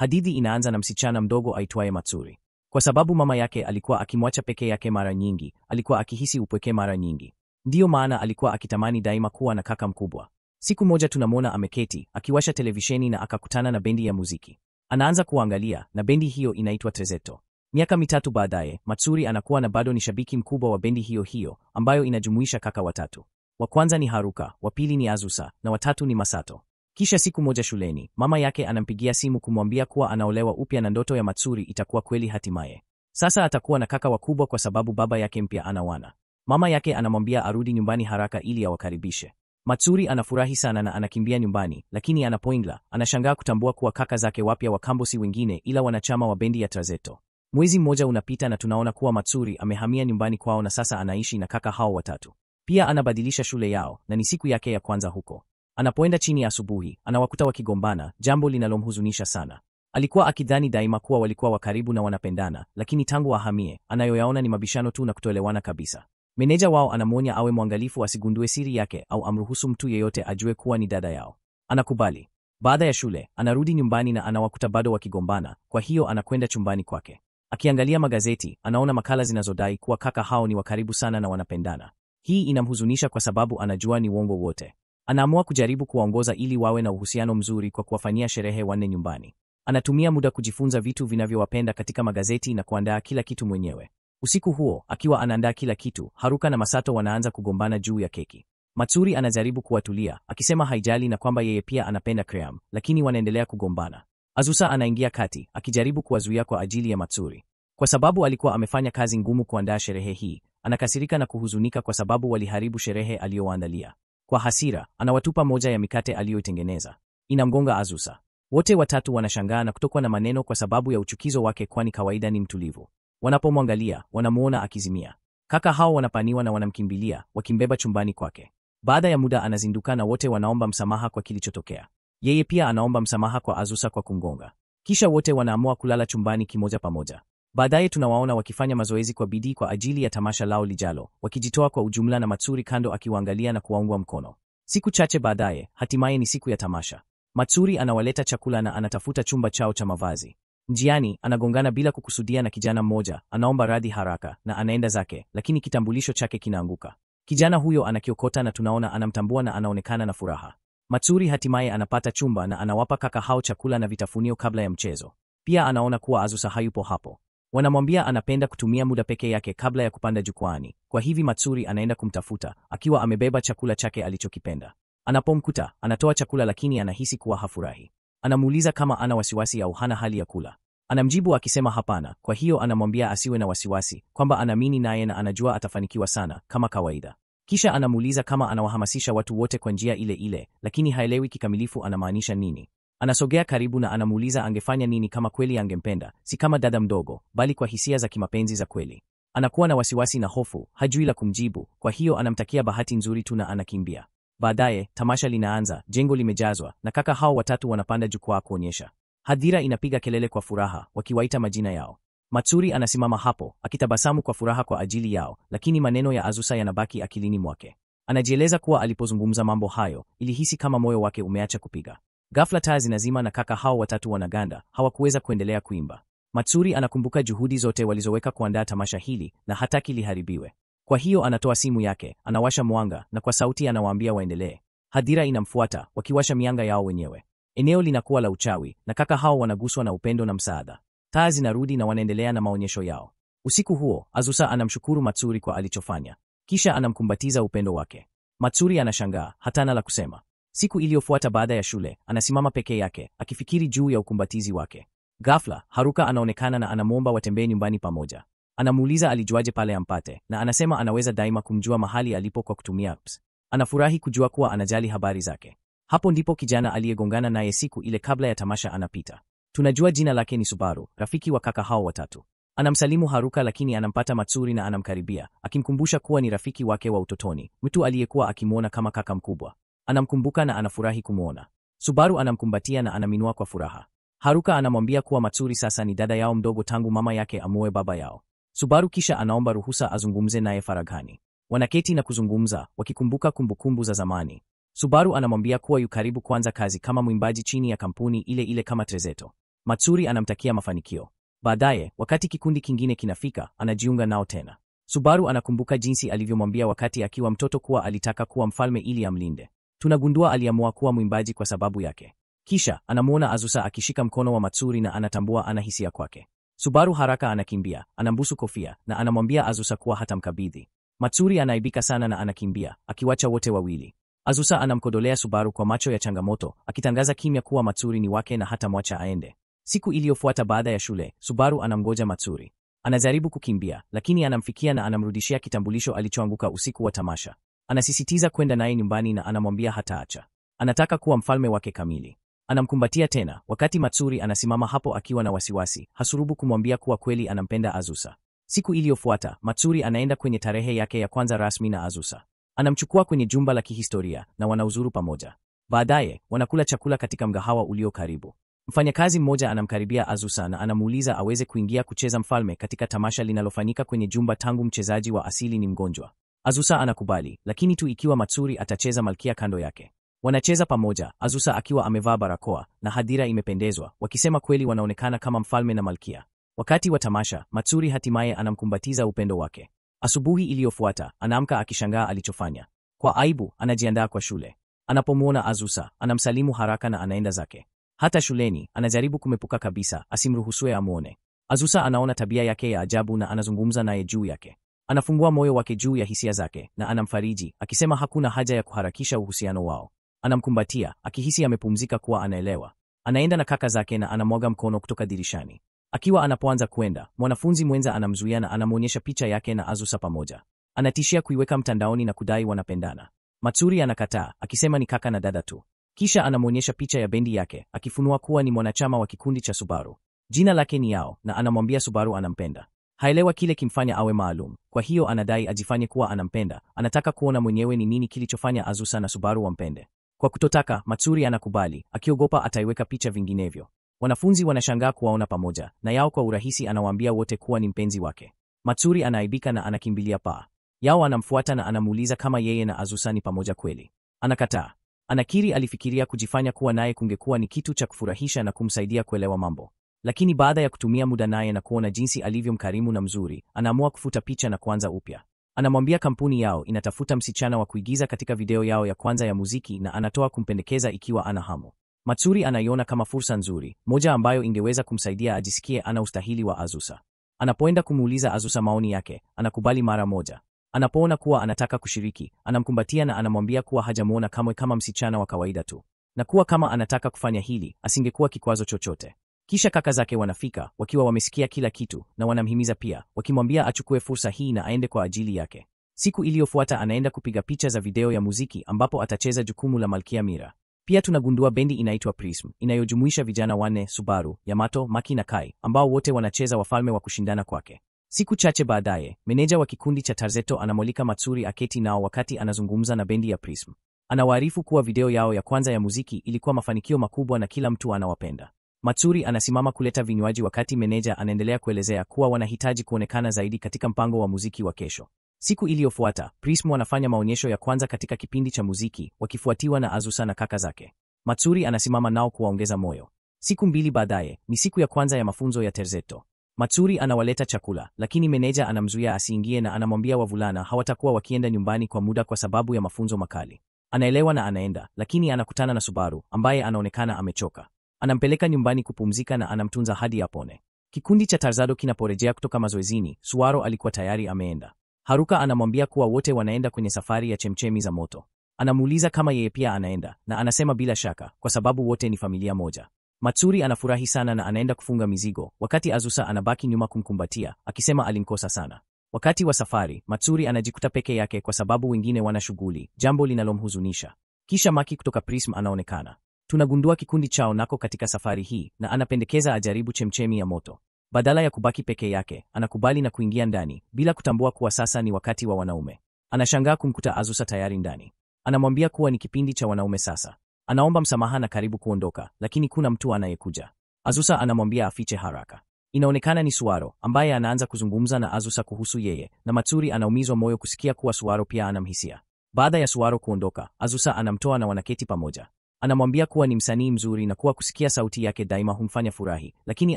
Hadithi inaanza na msichana mdogo aitwaye Matsuri. Kwa sababu mama yake alikuwa akimwacha peke yake mara nyingi, alikuwa akihisi upweke mara nyingi. Ndiyo maana alikuwa akitamani daima kuwa na kaka mkubwa. Siku moja tunamwona ameketi, akiwasha televisheni na akakutana na bendi ya muziki. Anaanza kuangalia, na bendi hiyo inaitwa Trezetto. Miaka 3 baadaye, Matsuri anakuwa na bado ni shabiki mkubwa wa bendi hiyo hiyo, ambayo inajumuisha kaka watatu. Wa kwanza ni Haruka, wa pili ni Azusa, na watatu ni Masato. Kisha siku moja shuleni, mama yake anampigia simu kumwambia kuwa anaolewa upya na ndoto ya Matsuri itakuwa kweli hatimaye. Sasa atakuwa na kaka wakubwa kwa sababu baba yake mpya anawana. Mama yake anamwambia arudi nyumbani haraka ili awakaribishe. Matsuri anafurahi sana na anakimbia nyumbani, lakini anapoingia, anashangaa kutambua kuwa kaka zake wapya wa kambo si wengine ila wanachama wa bendi ya Trezetto. Mwezi mmoja unapita na tunaona kuwa Matsuri amehamia nyumbani kwao na sasa anaishi na kaka hao watatu. Pia anabadilisha shule yao na ni siku yake ya kwanza huko. Anapoenda chini ya asubuhi, anawakuta wakigombana, jambo linalomhuzunisha sana. Alikuwa akidhani daima kuwa walikuwa wakaribu na wanapendana, lakini tangu ahamie, anayoyaona ni mabishano tu na kutoelewana kabisa. Meneja wao anamwonya awe mwangalifu asigundue siri yake au amruhusu mtu yeyote ajue kuwa ni dada yao. Anakubali. Baada ya shule, anarudi nyumbani na anawakuta bado wakigombana, kwa hiyo anakwenda chumbani kwake. Akiangalia magazeti, anaona makala zinazodai kuwa kaka hao ni wakaribu sana na wanapendana. Hii inamhuzunisha kwa sababu anajua ni uongo wote. Anaamua kujaribu kuwaongoza ili wawe na uhusiano mzuri kwa kuwafanyia sherehe wanne nyumbani. Anatumia muda kujifunza vitu vinavyowapenda katika magazeti na kuandaa kila kitu mwenyewe. Usiku huo, akiwa anaandaa kila kitu, Haruka na Masato wanaanza kugombana juu ya keki. Matsuri anajaribu kuwatulia, akisema haijali na kwamba yeye pia anapenda cream, lakini wanaendelea kugombana. Azusa anaingia kati, akijaribu kuwazuia kwa ajili ya Matsuri. Kwa sababu alikuwa amefanya kazi ngumu kuandaa sherehe hii, anakasirika na kuhuzunika kwa sababu waliharibu sherehe aliyowaandalia. Kwa hasira, anawatupa moja ya mikate aliyoitengeneza. Inamgonga Azusa. Wote watatu wanashangaa na kutokwa na maneno kwa sababu ya uchukizo wake, kwani kawaida ni mtulivu. Wanapomwangalia, wanamuona akizimia. Kaka hao wanapaniwa na wanamkimbilia, wakimbeba chumbani kwake. Baada ya muda anazinduka na wote wanaomba msamaha kwa kilichotokea. Yeye pia anaomba msamaha kwa Azusa kwa kumgonga. Kisha wote wanaamua kulala chumbani kimoja pamoja. Baadaye tunawaona wakifanya mazoezi kwa bidii kwa ajili ya tamasha lao lijalo, wakijitoa kwa ujumla na Matsuri kando akiwaangalia na kuwaunga mkono. Siku chache baadaye, hatimaye ni siku ya tamasha. Matsuri anawaleta chakula na anatafuta chumba chao cha mavazi. Njiani, anagongana bila kukusudia na kijana mmoja, anaomba radhi haraka na anaenda zake, lakini kitambulisho chake kinaanguka. Kijana huyo anakiokota na tunaona anamtambua na anaonekana na furaha. Matsuri hatimaye anapata chumba na anawapa kaka hao chakula na vitafunio kabla ya mchezo. Pia anaona kuwa Azusa hayupo hapo. Wanamwambia anapenda kutumia muda peke yake kabla ya kupanda jukwani. Kwa hivi Matsuri anaenda kumtafuta, akiwa amebeba chakula chake alichokipenda. Anapomkuta, anatoa chakula lakini anahisi kuwa hafurahi. Anamuuliza kama ana wasiwasi au hana hali ya kula. Anamjibu akisema hapana, kwa hiyo anamwambia asiwe na wasiwasi, kwamba anaamini naye na anajua atafanikiwa sana, kama kawaida. Kisha anamuuliza kama anawahamasisha watu wote kwa njia ile ile, lakini haelewi kikamilifu anamaanisha nini. Anasogea karibu na anamuuliza angefanya nini kama kweli angempenda, si kama dada mdogo, bali kwa hisia za kimapenzi za kweli. Anakuwa na wasiwasi na hofu, hajui la kumjibu, kwa hiyo anamtakia bahati nzuri tu na anakimbia. Baadaye, tamasha linaanza, jengo limejazwa, na kaka hao watatu wanapanda jukwaa kuonyesha. Hadhira inapiga kelele kwa furaha, wakiwaita majina yao. Matsuri anasimama hapo, akitabasamu kwa furaha kwa ajili yao, lakini maneno ya Azusa yanabaki akilini mwake. Anajieleza kuwa alipozungumza mambo hayo, ilihisi kama moyo wake umeacha kupiga. Ghafla taa zinazima na kaka hao watatu wanaganda, hawakuweza kuendelea kuimba. Matsuri anakumbuka juhudi zote walizoweka kuandaa tamasha hili na hataki liharibiwe. Kwa hiyo anatoa simu yake, anawasha mwanga na kwa sauti anawaambia waendelee. Hadhira inamfuata, wakiwasha mianga yao wenyewe. Eneo linakuwa la uchawi na kaka hao wanaguswa na upendo na msaada. Taa zinarudi na wanaendelea na maonyesho yao. Usiku huo, Azusa anamshukuru Matsuri kwa alichofanya. Kisha anamkumbatiza upendo wake. Matsuri anashangaa, hatana la kusema. Siku iliyofuata baada ya shule, anasimama peke yake, akifikiri juu ya ukumbatizi wake. Ghafla, Haruka anaonekana na anamwomba watembee nyumbani pamoja. Anamuuliza alijuaje pale ampate, na anasema anaweza daima kumjua mahali alipo kwa kutumia apps. Anafurahi kujua kuwa anajali habari zake. Hapo ndipo kijana aliyegongana naye siku ile kabla ya tamasha anapita. Tunajua jina lake ni Subaru, rafiki wa kaka hao watatu. Anamsalimu Haruka lakini anampata Matsuri na anamkaribia, akimkumbusha kuwa ni rafiki wake wa utotoni, mtu aliyekuwa akimwona kama kaka mkubwa. Anamkumbuka na anafurahi kumwona. Subaru anamkumbatia na anaminua kwa furaha. Haruka anamwambia kuwa Matsuri sasa ni dada yao mdogo tangu mama yake amuoe baba yao. Subaru kisha anaomba ruhusa azungumze naye faraghani. Wanaketi na kuzungumza, wakikumbuka kumbukumbu za zamani. Subaru anamwambia kuwa yu karibu kuanza kazi kama mwimbaji chini ya kampuni ile ile kama Trezetto. Matsuri anamtakia mafanikio. Baadaye, wakati kikundi kingine kinafika, anajiunga nao tena. Subaru anakumbuka jinsi alivyomwambia wakati akiwa mtoto kuwa alitaka kuwa mfalme ili amlinde. Tunagundua aliamua kuwa mwimbaji kwa sababu yake. Kisha, anamuona Azusa akishika mkono wa Matsuri na anatambua ana hisia kwake. Subaru haraka anakimbia, anambusu kofia, na anamwambia Azusa kuwa hatamkabidhi. Matsuri anaibika sana na anakimbia, akiwacha wote wawili. Azusa anamkodolea Subaru kwa macho ya changamoto, akitangaza kimya kuwa Matsuri ni wake na hatamwacha aende. Siku iliyofuata baada ya shule, Subaru anamgoja Matsuri. Anajaribu kukimbia, lakini anamfikia na anamrudishia kitambulisho alichoanguka usiku wa tamasha. Anasisitiza kwenda naye nyumbani na anamwambia hataacha. Anataka kuwa mfalme wake kamili. Anamkumbatia tena, wakati Matsuri anasimama hapo akiwa na wasiwasi, hasurubu kumwambia kuwa kweli anampenda Azusa. Siku iliyofuata, Matsuri anaenda kwenye tarehe yake ya kwanza rasmi na Azusa. Anamchukua kwenye jumba la kihistoria na wanauzuru pamoja. Baadaye, wanakula chakula katika mgahawa ulio karibu. Mfanyakazi mmoja anamkaribia Azusa na anamuuliza aweze kuingia kucheza mfalme katika tamasha linalofanyika kwenye jumba tangu mchezaji wa asili ni mgonjwa. Azusa anakubali, lakini tu ikiwa Matsuri atacheza malkia kando yake. Wanacheza pamoja, Azusa akiwa amevaa barakoa na hadhira imependezwa, wakisema kweli wanaonekana kama mfalme na malkia. Wakati wa tamasha, Matsuri hatimaye anamkumbatiza upendo wake. Asubuhi iliyofuata, anaamka akishangaa alichofanya. Kwa aibu, anajiandaa kwa shule. Anapomuona Azusa, anamsalimu haraka na anaenda zake. Hata shuleni, anajaribu kumepuka kabisa, asimruhusue amuone. Azusa anaona tabia yake ya ajabu na anazungumza naye juu yake. Anafungua moyo wake juu ya hisia zake na anamfariji, akisema hakuna haja ya kuharakisha uhusiano wao. Anamkumbatia, akihisi amepumzika kuwa anaelewa. Anaenda na kaka zake na anamwaga mkono kutoka dirishani. Akiwa anapoanza kwenda, mwanafunzi mwenza anamzuia na anamuonyesha picha yake na Azusa pamoja. Anatishia kuiweka mtandaoni na kudai wanapendana. Matsuri anakataa, akisema ni kaka na dada tu. Kisha anamuonyesha picha ya bendi yake, akifunua kuwa ni mwanachama wa kikundi cha Subaru. Jina lake ni Yao na anamwambia Subaru anampenda. Haelewa kile kimfanya awe maalum, kwa hiyo anadai ajifanye kuwa anampenda. Anataka kuona mwenyewe ni nini kilichofanya Azusa na Subaru wampende. Kwa kutotaka, Matsuri anakubali, akiogopa ataiweka picha vinginevyo. Wanafunzi wanashangaa kuwaona pamoja, na Yao kwa urahisi anawaambia wote kuwa ni mpenzi wake. Matsuri anaaibika na anakimbilia paa. Yao anamfuata na anamuuliza kama yeye na Azusa ni pamoja kweli. Anakataa. Anakiri alifikiria kujifanya kuwa naye kungekuwa ni kitu cha kufurahisha na kumsaidia kuelewa mambo. Lakini baada ya kutumia muda naye na kuona jinsi alivyo mkarimu na mzuri, anaamua kufuta picha na kuanza upya. Anamwambia kampuni yao inatafuta msichana wa kuigiza katika video yao ya kwanza ya muziki na anatoa kumpendekeza ikiwa ana hamu. Matsuri anaiona kama fursa nzuri, moja ambayo ingeweza kumsaidia ajisikie ana ustahili wa Azusa. Anapoenda kumuuliza Azusa maoni yake, anakubali mara moja. Anapoona kuwa anataka kushiriki, anamkumbatia na anamwambia kuwa hajamuona kamwe kama msichana wa kawaida tu, na kuwa kama anataka kufanya hili, asingekuwa kikwazo chochote. Kisha kaka zake wanafika, wakiwa wamesikia kila kitu, na wanamhimiza pia, wakimwambia achukue fursa hii na aende kwa ajili yake. Siku iliyofuata anaenda kupiga picha za video ya muziki ambapo atacheza jukumu la Malkia Mira. Pia tunagundua bendi inaitwa Prism, inayojumuisha vijana wanne, Subaru, Yamato, Maki na Kai, ambao wote wanacheza wafalme wa kushindana kwake. Siku chache baadaye, meneja wa kikundi cha Tarzeto anamwalika Matsuri aketi nao wakati anazungumza na bendi ya Prism. Anawaarifu kuwa video yao ya kwanza ya muziki ilikuwa mafanikio makubwa na kila mtu anawapenda. Matsuri anasimama kuleta vinywaji wakati meneja anaendelea kuelezea kuwa wanahitaji kuonekana zaidi katika mpango wa muziki wa kesho. Siku iliyofuata, Prism wanafanya maonyesho ya kwanza katika kipindi cha muziki, wakifuatiwa na Azusa na kaka zake. Matsuri anasimama nao kuwaongeza moyo. Siku 2 baadaye, ni siku ya kwanza ya mafunzo ya Tarzeto. Matsuri anawaleta chakula, lakini meneja anamzuia asiingie na anamwambia wavulana hawatakuwa wakienda nyumbani kwa muda kwa sababu ya mafunzo makali. Anaelewa na anaenda, lakini anakutana na Subaru, ambaye anaonekana amechoka. Anampeleka nyumbani kupumzika na anamtunza hadi apone. Kikundi cha Tarzeto kinaporejea kutoka mazoezini, Suwaro alikuwa tayari ameenda. Haruka anamwambia kuwa wote wanaenda kwenye safari ya chemchemi za moto. Anamuuliza kama yeye pia anaenda, na anasema bila shaka, kwa sababu wote ni familia moja. Matsuri anafurahi sana na anaenda kufunga mizigo, wakati Azusa anabaki nyuma kumkumbatia, akisema alimkosa sana. Wakati wa safari, Matsuri anajikuta peke yake kwa sababu wengine wana shughuli, jambo linalomhuzunisha. Kisha Maki kutoka Prism anaonekana. Tunagundua kikundi chao nako katika safari hii, na anapendekeza ajaribu chemchemi ya moto. Badala ya kubaki peke yake, anakubali na kuingia ndani, bila kutambua kuwa sasa ni wakati wa wanaume. Anashangaa kumkuta Azusa tayari ndani. Anamwambia kuwa ni kipindi cha wanaume sasa. Anaomba msamaha na karibu kuondoka, lakini kuna mtu anayekuja. Azusa anamwambia afiche haraka. Inaonekana ni Suwaro, ambaye anaanza kuzungumza na Azusa kuhusu yeye, na Matsuri anaumizwa moyo kusikia kuwa Suwaro pia anamhisia. Baada ya Suwaro kuondoka, Azusa anamtoa na wanaketi pamoja. Anamwambia kuwa ni msanii mzuri na kuwa kusikia sauti yake daima humfanya furahi, lakini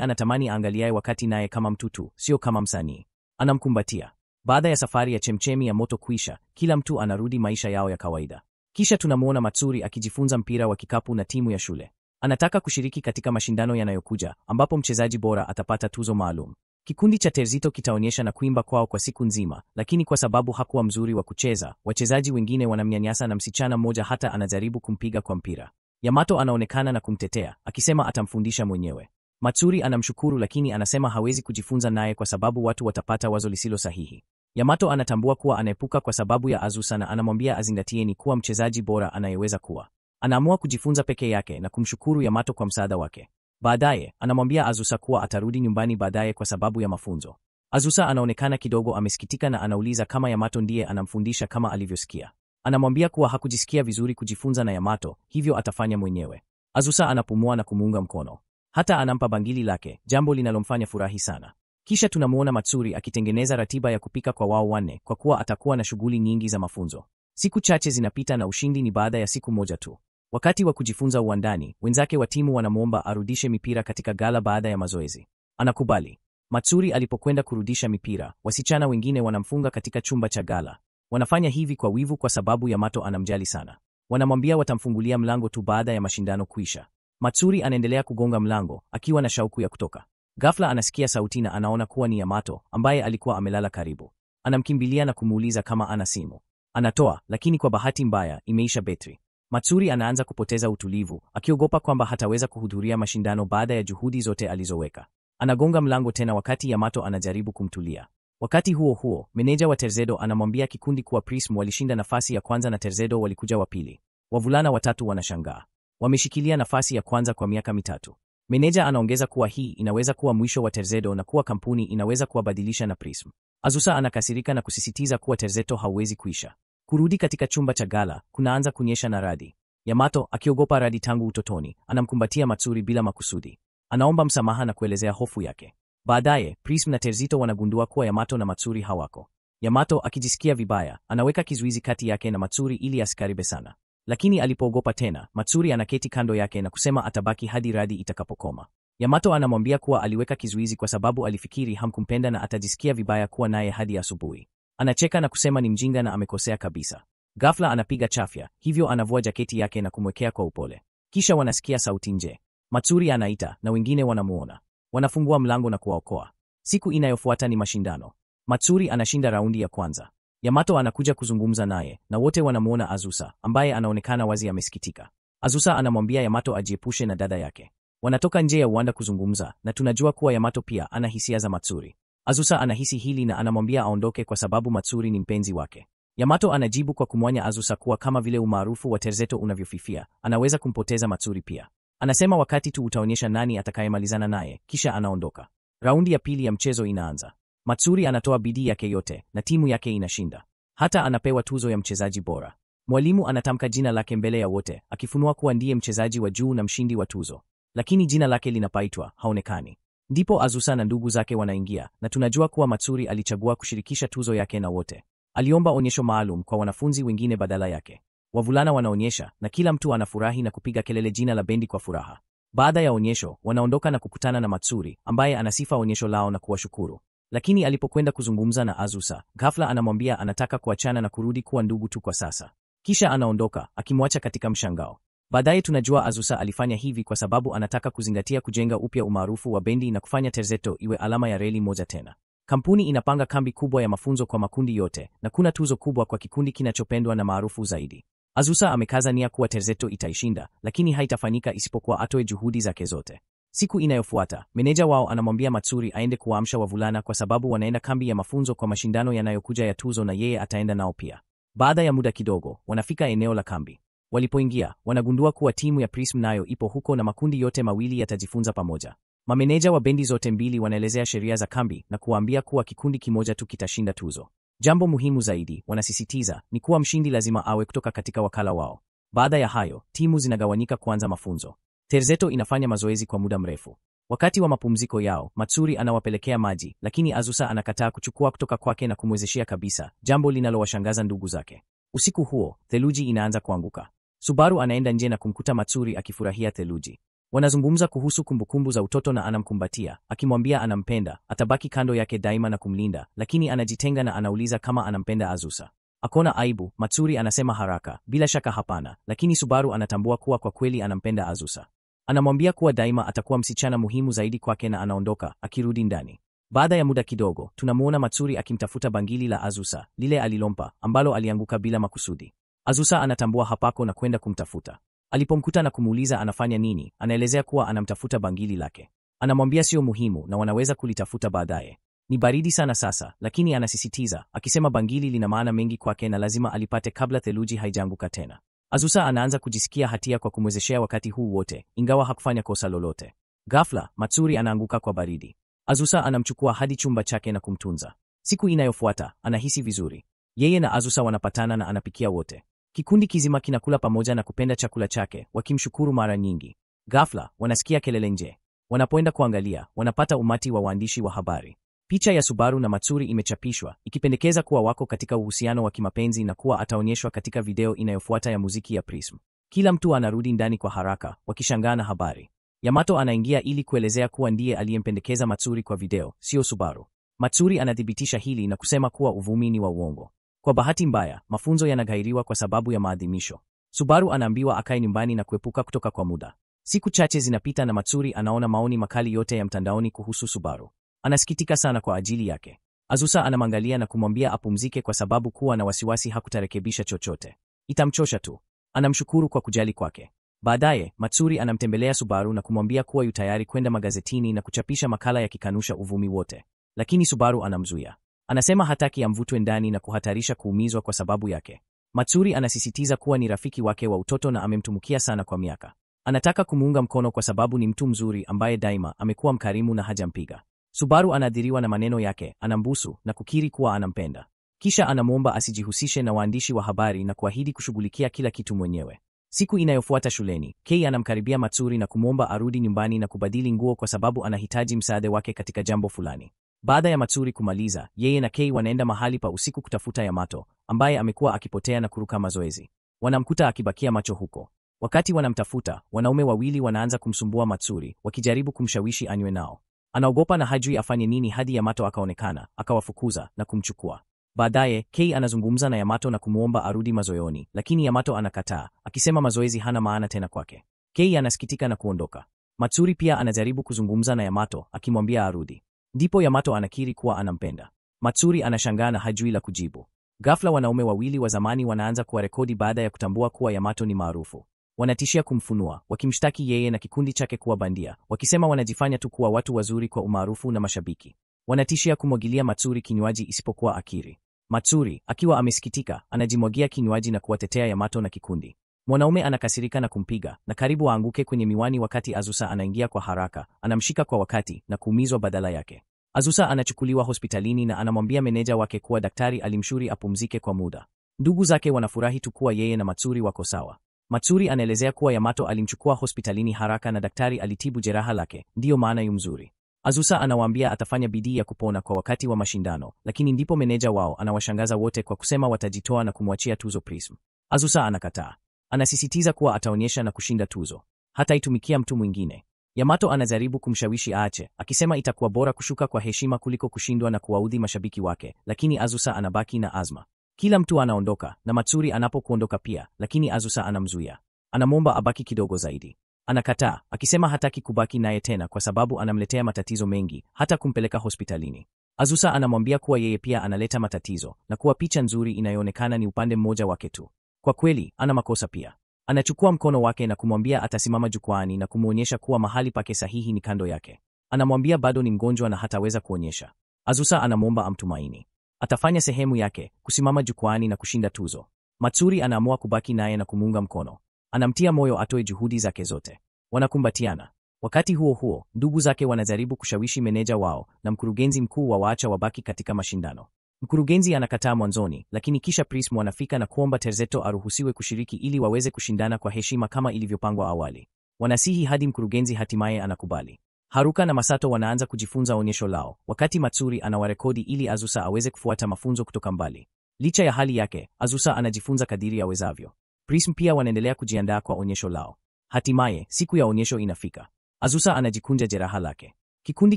anatamani aangaliaye wakati naye kama mtu tu, sio kama msanii. Anamkumbatia. Baada ya safari ya chemchemi ya moto kuisha, kila mtu anarudi maisha yao ya kawaida. Kisha tunamuona Matsuri akijifunza mpira wa kikapu na timu ya shule. Anataka kushiriki katika mashindano yanayokuja, ambapo mchezaji bora atapata tuzo maalum. Kikundi cha Terzito kitaonyesha na kuimba kwao kwa siku nzima, lakini kwa sababu hakuwa mzuri wa kucheza, wachezaji wengine wanamnyanyasa na msichana mmoja hata anajaribu kumpiga kwa mpira. Yamato anaonekana na kumtetea, akisema atamfundisha mwenyewe. Matsuri anamshukuru lakini anasema hawezi kujifunza naye kwa sababu watu watapata wazo lisilo sahihi. Yamato anatambua kuwa anaepuka kwa sababu ya Azusa na anamwambia azingatie ni kuwa mchezaji bora anayeweza kuwa. Anaamua kujifunza peke yake na kumshukuru Yamato kwa msaada wake. Baadaye, anamwambia Azusa kuwa atarudi nyumbani baadaye kwa sababu ya mafunzo. Azusa anaonekana kidogo amesikitika na anauliza kama Yamato ndiye anamfundisha kama alivyosikia. Anamwambia kuwa hakujisikia vizuri kujifunza na Yamato, hivyo atafanya mwenyewe. Azusa anapumua na kumuunga mkono. Hata anampa bangili lake, jambo linalomfanya furahi sana. Kisha tunamuona Matsuri akitengeneza ratiba ya kupika kwa wao wanne kwa kuwa atakuwa na shughuli nyingi za mafunzo. Siku chache zinapita na ushindi ni baada ya siku moja tu. Wakati wa kujifunza uwandani, wenzake wa timu wanamuomba arudishe mipira katika gala baada ya mazoezi. Anakubali. Matsuri alipokwenda kurudisha mipira, wasichana wengine wanamfunga katika chumba cha gala. Wanafanya hivi kwa wivu kwa sababu Yamato anamjali sana. Wanamwambia watamfungulia mlango tu baada ya mashindano kuisha. Matsuri anaendelea kugonga mlango, akiwa na shauku ya kutoka. Ghafla anasikia sauti na anaona kuwa ni Yamato, ambaye alikuwa amelala karibu. Anamkimbilia na kumuuliza kama ana simu. Anatoa, lakini kwa bahati mbaya, imeisha betri. Matsuri anaanza kupoteza utulivu, akiogopa kwamba hataweza kuhudhuria mashindano baada ya juhudi zote alizoweka. Anagonga mlango tena wakati Yamato anajaribu kumtulia. Wakati huo huo, meneja wa Terzedo anamwambia kikundi kuwa Prism walishinda nafasi ya kwanza na Terzedo walikuja wa pili. Wavulana watatu wanashangaa. Wameshikilia nafasi ya kwanza kwa miaka mitatu. Meneja anaongeza kuwa hii inaweza kuwa mwisho wa Terzedo na kuwa kampuni inaweza kuwabadilisha na Prism. Azusa anakasirika na kusisitiza kuwa Terzedo hauwezi kuisha. Kurudi katika chumba cha gala, kunaanza kunyesha na radi. Yamato, akiogopa radi tangu utotoni, anamkumbatia Matsuri bila makusudi. Anaomba msamaha na kuelezea hofu yake. Baadaye, Prism na Terzito wanagundua kuwa Yamato na Matsuri hawako. Yamato, akijisikia vibaya, anaweka kizuizi kati yake na Matsuri ili asikaribe sana. Lakini alipoogopa tena, Matsuri anaketi kando yake na kusema atabaki hadi radi itakapokoma. Yamato anamwambia kuwa aliweka kizuizi kwa sababu alifikiri hamkumpenda na atajisikia vibaya kuwa naye hadi asubuhi. Anacheka na kusema ni mjinga na amekosea kabisa. Ghafla anapiga chafya, hivyo anavua jaketi yake na kumwekea kwa upole. Kisha wanasikia sauti nje. Matsuri anaita na wengine wanamuona. Wanafungua mlango na kuwaokoa. Siku inayofuata ni mashindano. Matsuri anashinda raundi ya kwanza. Yamato anakuja kuzungumza naye na wote wanamuona Azusa, ambaye anaonekana wazi amesikitika. Azusa anamwambia Yamato ajiepushe na dada yake. Wanatoka nje ya uwanda kuzungumza na tunajua kuwa Yamato pia ana hisia za Matsuri. Azusa anahisi hili na anamwambia aondoke kwa sababu Matsuri ni mpenzi wake. Yamato anajibu kwa kumwonya Azusa kuwa kama vile umaarufu wa Terzeto unavyofifia, anaweza kumpoteza Matsuri pia. Anasema wakati tu utaonyesha nani atakayemalizana naye, kisha anaondoka. Raundi ya pili ya mchezo inaanza. Matsuri anatoa bidii yake yote na timu yake inashinda. Hata anapewa tuzo ya mchezaji bora. Mwalimu anatamka jina lake mbele ya wote, akifunua kuwa ndiye mchezaji wa juu na mshindi wa tuzo. Lakini jina lake linapaitwa, haonekani. Ndipo Azusa na ndugu zake wanaingia na tunajua kuwa Matsuri alichagua kushirikisha tuzo yake na wote. Aliomba onyesho maalum kwa wanafunzi wengine badala yake. Wavulana wanaonyesha na kila mtu anafurahi na kupiga kelele jina la bendi kwa furaha. Baada ya onyesho, wanaondoka na kukutana na Matsuri, ambaye anasifa onyesho lao na kuwashukuru. Lakini alipokwenda kuzungumza na Azusa, ghafla anamwambia anataka kuachana na kurudi kuwa ndugu tu kwa sasa. Kisha anaondoka, akimwacha katika mshangao. Baadaye tunajua Azusa alifanya hivi kwa sababu anataka kuzingatia kujenga upya umaarufu wa bendi na kufanya Terzeto iwe alama ya reli moja tena. Kampuni inapanga kambi kubwa ya mafunzo kwa makundi yote na kuna tuzo kubwa kwa kikundi kinachopendwa na maarufu zaidi. Azusa amekaza nia kuwa Terzeto itaishinda, lakini haitafanyika isipokuwa atoe juhudi zake zote. Siku inayofuata, meneja wao anamwambia Matsuri aende kuwaamsha wavulana kwa sababu wanaenda kambi ya mafunzo kwa mashindano yanayokuja ya tuzo na yeye ataenda nao pia. Baada ya muda kidogo, wanafika eneo la kambi. Walipoingia, wanagundua kuwa timu ya Prism nayo ipo huko na makundi yote mawili yatajifunza pamoja. Mameneja wa bendi zote mbili wanaelezea sheria za kambi na kuwaambia kuwa kikundi kimoja tu kitashinda tuzo. Jambo muhimu zaidi, wanasisitiza, ni kuwa mshindi lazima awe kutoka katika wakala wao. Baada ya hayo, timu zinagawanyika kuanza mafunzo. Terzeto inafanya mazoezi kwa muda mrefu. Wakati wa mapumziko yao, Matsuri anawapelekea maji, lakini Azusa anakataa kuchukua kutoka kwake na kumwezeshia kabisa, jambo linalowashangaza ndugu zake. Usiku huo, theluji inaanza kuanguka. Subaru anaenda nje na kumkuta Matsuri akifurahia theluji. Wanazungumza kuhusu kumbukumbu za utoto na anamkumbatia, akimwambia anampenda, atabaki kando yake daima na kumlinda, lakini anajitenga na anauliza kama anampenda Azusa. Akona aibu, Matsuri anasema haraka, bila shaka hapana, lakini Subaru anatambua kuwa kwa kweli anampenda Azusa. Anamwambia kuwa daima atakuwa msichana muhimu zaidi kwake na anaondoka, akirudi ndani. Baada ya muda kidogo, tunamuona Matsuri akimtafuta bangili la Azusa, lile alilompa, ambalo alianguka bila makusudi. Azusa anatambua hapako na kwenda kumtafuta. Alipomkuta na kumuuliza anafanya nini, anaelezea kuwa anamtafuta bangili lake. Anamwambia sio muhimu na wanaweza kulitafuta baadaye. Ni baridi sana sasa, lakini anasisitiza, akisema bangili lina maana mengi kwake na lazima alipate kabla theluji haijaanguka tena. Azusa anaanza kujisikia hatia kwa kumwezeshea wakati huu wote, ingawa hakufanya kosa lolote. Ghafla, Matsuri anaanguka kwa baridi. Azusa anamchukua hadi chumba chake na kumtunza. Siku inayofuata, anahisi vizuri. Yeye na Azusa wanapatana na anapikia wote. Kikundi kizima kinakula pamoja na kupenda chakula chake, wakimshukuru mara nyingi. Ghafla, wanasikia kelele nje. Wanapoenda kuangalia, wanapata umati wa waandishi wa habari. Picha ya Subaru na Matsuri imechapishwa, ikipendekeza kuwa wako katika uhusiano wa kimapenzi na kuwa ataonyeshwa katika video inayofuata ya muziki ya Prism. Kila mtu anarudi ndani kwa haraka, wakishangaa na habari. Yamato anaingia ili kuelezea kuwa ndiye aliyempendekeza Matsuri kwa video, sio Subaru. Matsuri anathibitisha hili na kusema kuwa uvumi ni wa uongo. Kwa bahati mbaya, mafunzo yanaghairiwa kwa sababu ya maadhimisho. Subaru anaambiwa akae nyumbani na kuepuka kutoka kwa muda. Siku chache zinapita na Matsuri anaona maoni makali yote ya mtandaoni kuhusu Subaru. Anasikitika sana kwa ajili yake. Azusa anamwangalia na kumwambia apumzike kwa sababu kuwa na wasiwasi hakutarekebisha chochote. Itamchosha tu. Anamshukuru kwa kujali kwake. Baadaye, Matsuri anamtembelea Subaru na kumwambia kuwa yu tayari kwenda magazetini na kuchapisha makala yakikanusha uvumi wote. Lakini Subaru anamzuia. Anasema hataki amvutwe ndani na kuhatarisha kuumizwa kwa sababu yake. Matsuri anasisitiza kuwa ni rafiki wake wa utoto na amemtumikia sana kwa miaka. Anataka kumuunga mkono kwa sababu ni mtu mzuri ambaye daima amekuwa mkarimu na hajampiga. Subaru anadhiriwa na maneno yake, anambusu na kukiri kuwa anampenda. Kisha anamwomba asijihusishe na waandishi wa habari na kuahidi kushughulikia kila kitu mwenyewe. Siku inayofuata shuleni, Kei anamkaribia Matsuri na kumwomba arudi nyumbani na kubadili nguo kwa sababu anahitaji msaada wake katika jambo fulani. Baada ya Matsuri kumaliza, yeye na Kei wanaenda mahali pa usiku kutafuta Yamato, ambaye amekuwa akipotea na kuruka mazoezi. Wanamkuta akibakia macho huko. Wakati wanamtafuta, wanaume wawili wanaanza kumsumbua Matsuri, wakijaribu kumshawishi anywe nao. Anaogopa na hajui afanye nini hadi Yamato akaonekana, akawafukuza na kumchukua. Baadaye, Kei anazungumza na Yamato na kumuomba arudi mazoeoni, lakini Yamato anakataa, akisema mazoezi hana maana tena kwake. Kei anasikitika na kuondoka. Matsuri pia anajaribu kuzungumza na Yamato, akimwambia arudi. Ndipo Yamato anakiri kuwa anampenda. Matsuri anashangaa na hajui la kujibu. Ghafla wanaume wawili wa zamani wanaanza kuwarekodi baada ya kutambua kuwa Yamato ni maarufu. Wanatishia kumfunua, wakimshtaki yeye na kikundi chake kuwa bandia, wakisema wanajifanya tu kuwa watu wazuri kwa umaarufu na mashabiki. Wanatishia kumwagilia Matsuri kinywaji isipokuwa akiri. Matsuri, akiwa amesikitika, anajimwagia kinywaji na kuwatetea Yamato na kikundi. Mwanaume anakasirika na kumpiga, na karibu aanguke kwenye miwani wakati Azusa anaingia kwa haraka, anamshika kwa wakati na kuumizwa badala yake. Azusa anachukuliwa hospitalini na anamwambia meneja wake kuwa daktari alimshauri apumzike kwa muda. Ndugu zake wanafurahi tu kuwa yeye na Matsuri wako sawa. Matsuri anaelezea kuwa Yamato alimchukua hospitalini haraka na daktari alitibu jeraha lake, ndiyo maana yu mzuri. Azusa anawaambia atafanya bidii ya kupona kwa wakati wa mashindano, lakini ndipo meneja wao anawashangaza wote kwa kusema watajitoa na kumwachia tuzo Prism. Azusa anakataa. Anasisitiza kuwa ataonyesha na kushinda tuzo. Hataitumikia mtu mwingine. Yamato anajaribu kumshawishi aache, akisema itakuwa bora kushuka kwa heshima kuliko kushindwa na kuwaudhi mashabiki wake, lakini Azusa anabaki na azma. Kila mtu anaondoka, na Matsuri anapokuondoka pia, lakini Azusa anamzuia. Anamwomba abaki kidogo zaidi. Anakataa, akisema hataki kubaki naye tena kwa sababu anamletea matatizo mengi, hata kumpeleka hospitalini. Azusa anamwambia kuwa yeye pia analeta matatizo, na kuwa picha nzuri inayoonekana ni upande mmoja wake tu. Kwa kweli, ana makosa pia. Anachukua mkono wake na kumwambia atasimama jukwaani na kumuonyesha kuwa mahali pake sahihi ni kando yake. Anamwambia bado ni mgonjwa na hataweza kuonyesha. Azusa anamwomba amtumaini. Atafanya sehemu yake, kusimama jukwaani na kushinda tuzo. Matsuri anaamua kubaki naye na kumuunga mkono. Anamtia moyo atoe juhudi zake zote. Wanakumbatiana. Wakati huo huo, ndugu zake wanajaribu kushawishi meneja wao na mkurugenzi mkuu wa waacha wabaki katika mashindano. Mkurugenzi anakataa mwanzoni, lakini kisha Prism wanafika na kuomba Terzetto aruhusiwe kushiriki ili waweze kushindana kwa heshima kama ilivyopangwa awali. Wanasihi hadi mkurugenzi hatimaye anakubali. Haruka na Masato wanaanza kujifunza onyesho lao, wakati Matsuri anawarekodi ili Azusa aweze kufuata mafunzo kutoka mbali. Licha ya hali yake, Azusa anajifunza kadiri awezavyo. Prism pia wanaendelea kujiandaa kwa onyesho lao. Hatimaye, siku ya onyesho inafika. Azusa anajikunja jeraha lake. Kikundi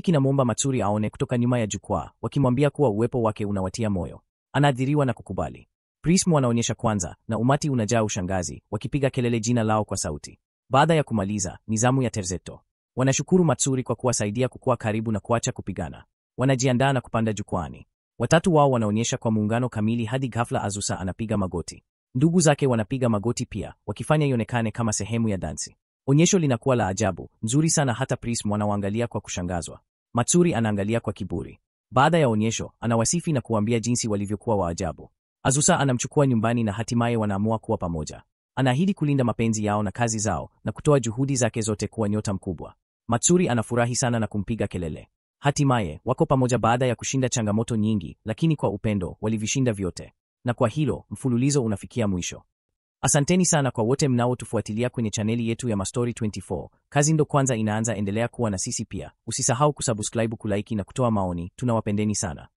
kinamwomba Matsuri aone kutoka nyuma ya jukwaa, wakimwambia kuwa uwepo wake unawatia moyo. Anaadhiriwa na kukubali. Prism wanaonyesha kwanza, na umati unajaa ushangazi, wakipiga kelele jina lao kwa sauti. Baada ya kumaliza, ni zamu ya Terzetto. Wanashukuru Matsuri kwa kuwasaidia kukua karibu na kuacha kupigana. Wanajiandaa na kupanda jukwani. Watatu wao wanaonyesha kwa muungano kamili hadi ghafla Azusa anapiga magoti. Ndugu zake wanapiga magoti pia, wakifanya ionekane kama sehemu ya dansi. Onyesho linakuwa la ajabu, nzuri sana hata Prism wanawaangalia kwa kushangazwa. Matsuri anaangalia kwa kiburi. Baada ya onyesho, anawasifi na kuambia jinsi walivyokuwa wa ajabu. Azusa anamchukua nyumbani na hatimaye wanaamua kuwa pamoja. Anaahidi kulinda mapenzi yao na kazi zao na kutoa juhudi zake zote kuwa nyota mkubwa. Matsuri anafurahi sana na kumpiga kelele. Hatimaye, wako pamoja baada ya kushinda changamoto nyingi, lakini kwa upendo, walivishinda vyote. Na kwa hilo, mfululizo unafikia mwisho. Asanteni sana kwa wote mnaotufuatilia kwenye chaneli yetu ya Mastori 24. Kazi ndo kwanza inaanza, endelea kuwa na sisi pia. Usisahau kusubscribe, kulike na kutoa maoni. Tunawapendeni sana.